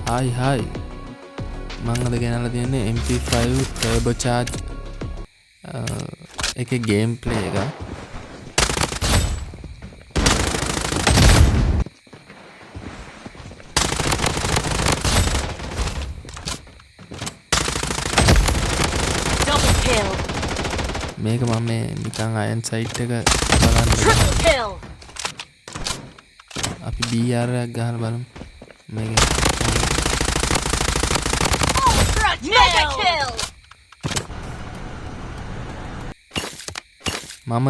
Hi. මං අද ගෙනල්ලා තියෙන්නේ MP5 turbocharge එකේ ගේම් ප්ලේ එක. Double kill. මේක මම මේ නිකන් අයන් සයිට් එක බලන්න. Triple kill. අපි BR එකක් ගහලා බලමු. මේක Mega kill. මම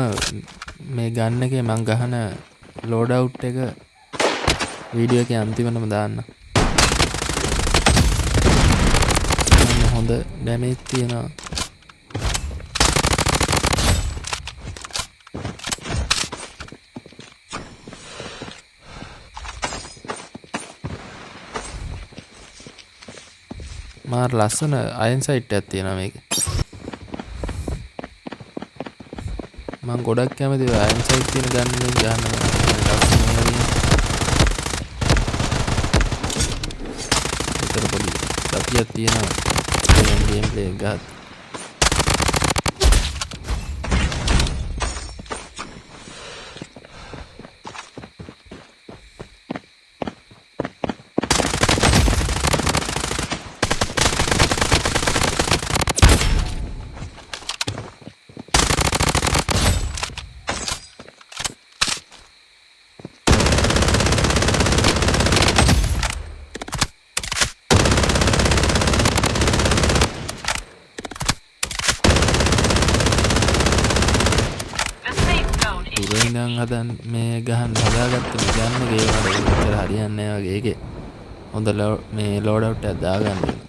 මේ ගන්න එකේ මං ගහන ලෝඩ් අවුට් එක වීඩියෝ එකේ අන්තිමටම දාන්න. හොඳ ඩැමේජ් තියෙනවා. මාර ලස්සන අයන් සයිට් එකක් තියෙනවා මේකේ. මම ගොඩක් කැමති අයන් සයිට් තියෙන ගන්න ගන්න විතර පොඩි සතියක් තියෙනවා ගේම් ප්ලේ එක ගහත්. ඉඳන් හදන් මේ ගහන්න හදාගත්ත මේ ගන්න ගේ වල ඉතර හරියන්නේ නැහැ වගේ ඒකේ හොඳ මේ ලෝඩ් අවුට් එකක් දාගන්න ඕනේ.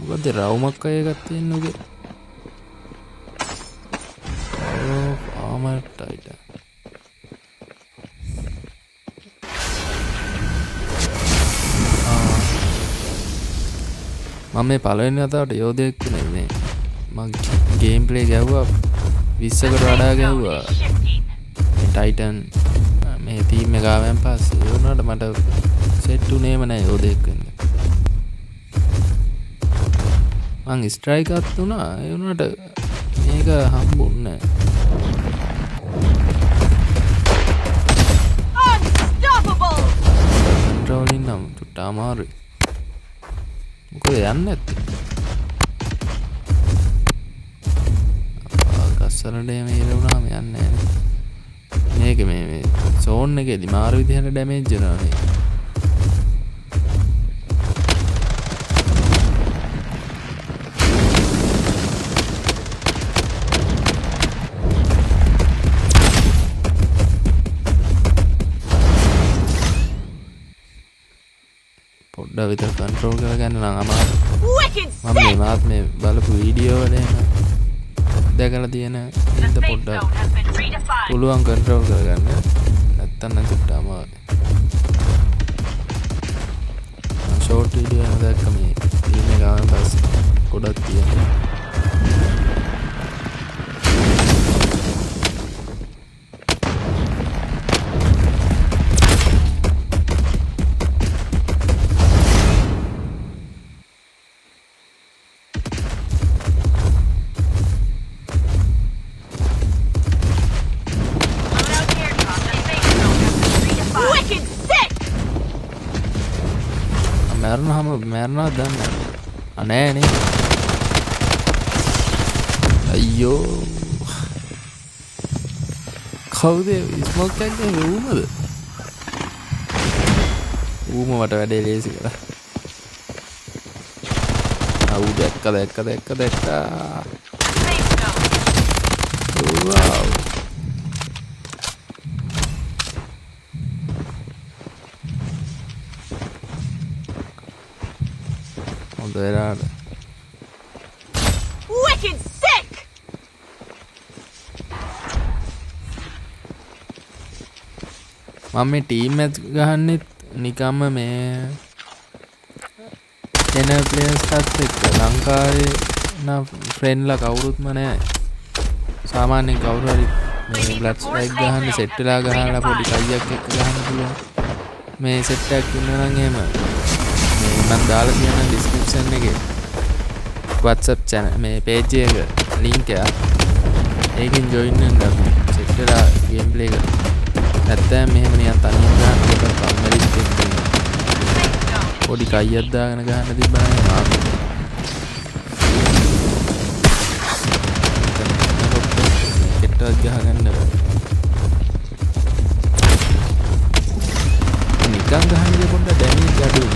මොකද රවුමක් අය එකක් තියෙන උගේ. ආමර් ටයිටන්. මම මේ පළවෙනි වතාවට යෝධයෙක් නේ මේ මම ගේම් ප්ලේ ගැහුවා 20කට වඩා ගැහුවා ටයිටන් මේ ටීම් එක ආවෙන් පස්සේ ඒ වුණාට මට සෙට් උනේම නැහැ යෝධයෙක් වෙන්න. මං ස්ට්‍රයික් එකක් දුනා ඒ වුණාට මේක හම්බුන්නේ නැහැ. Unstoppable. කන්ට්‍රෝලින් නම් ටුට්ට අමාරුයි. මොකද යන්නේ නැත්තේ? ගස්සලට මේ ඉරුණාම යන්නේ නැහැ. මේක මේ සෝන් එකේදී මාරු විදිහට ඩැමේජ් වෙනවා නේ. පොඩ්ඩක් විතර කන්ට්‍රෝල් කරගන්න නම් අමාරුයි. මම මේ මාත් මේ බලපු වීඩියෝ වල එහෙම දැකලා තියෙන ඉඳ පොඩ්ඩක් පුළුවන් කන්ට්‍රෝල් කරගන්න. නැත්තම් නම් චුට්ට අමාරුයි. ෂෝට් වීඩියෝ එක දැක්ක මේ ටීම් එක ආවන් පස්සේ ගොඩක් තියෙනවා. මැරනවා දන්නේ නැහැ නේ. අයියෝ කවුද ස්මෝක් එකක් ගන්නේ ඌමද? ඌම මට වැඩේ ලේසි කරා. ආ ඌ දැක්ක wow. හොඳ වෙලාවට Wicked sick! මම මේ ටීම් මැච් ගහන්නෙත් නිකම්ම මේ එන ප්ලේයර්ස්ටත් එක්ක ලංකාවේ නම් ෆ්‍රෙන්ඩ්ලා කවුරුත්ම නැහැ. සාමාන්‍යයෙන් කවුරු හරි මේ බ්ලඩ් ස්ට්‍රයික් ගහන්න සෙට් වෙලා ගහලා පොඩි කයියක් එක්ක ගහන්න පුළුවන්. මේ සෙට් එකක් ඉන්නවා නම් එහෙම මේ මම දාලා තියෙන ඩිස්ක්‍රිප්ෂන් එකේ WhatsApp channel මේ page එක link එක ඒකෙන් join වෙන්න අපි සෙට් වෙලා ගේම් ප්ලේ කරමු. නැත්නම් මෙහෙම නිකන් තනියෙන් ගහන්න පොඩක් කම්මැලිත් එක්ක පොඩි කයියක් දාගෙන ගහන්න තිබ්බා නම් මාත් කෙට්ටක් ගහගන්න බෑ. නිකන් ගහන්නේ පොඩ්ඩක් ඩැමේජ් අඩුයි.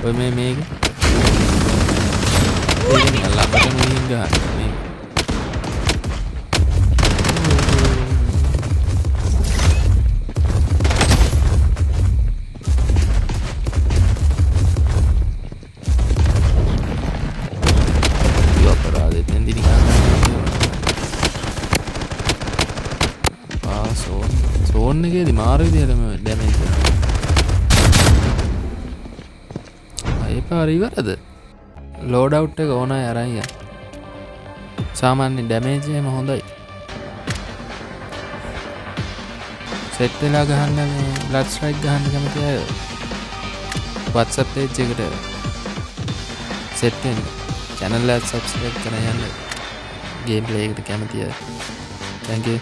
ඔය මේක ඒකෙන් ළඟටම ගිහින් ගහන්න මේ සෝන් එකේදී මාරු විදිහටම ඩැමේජ් කරනවා. ඒ පාර ඉවරද? ලෝඩ් අවුට් එක ඕනයි අරන් යන්න. සාමාන්‍ය ඩැමේජ් එහෙම හොඳයි. සෙට් වෙලා ගහන්න මේ බ්ලඩ් ස්ට්‍රයික් ගහන්න කැමති අය WhatsApp page එකට සෙට් වෙන්න. channel එක subscribe කරලා යන්න. ගේම් ප්ලේ එකට කැමති අය. Thank you.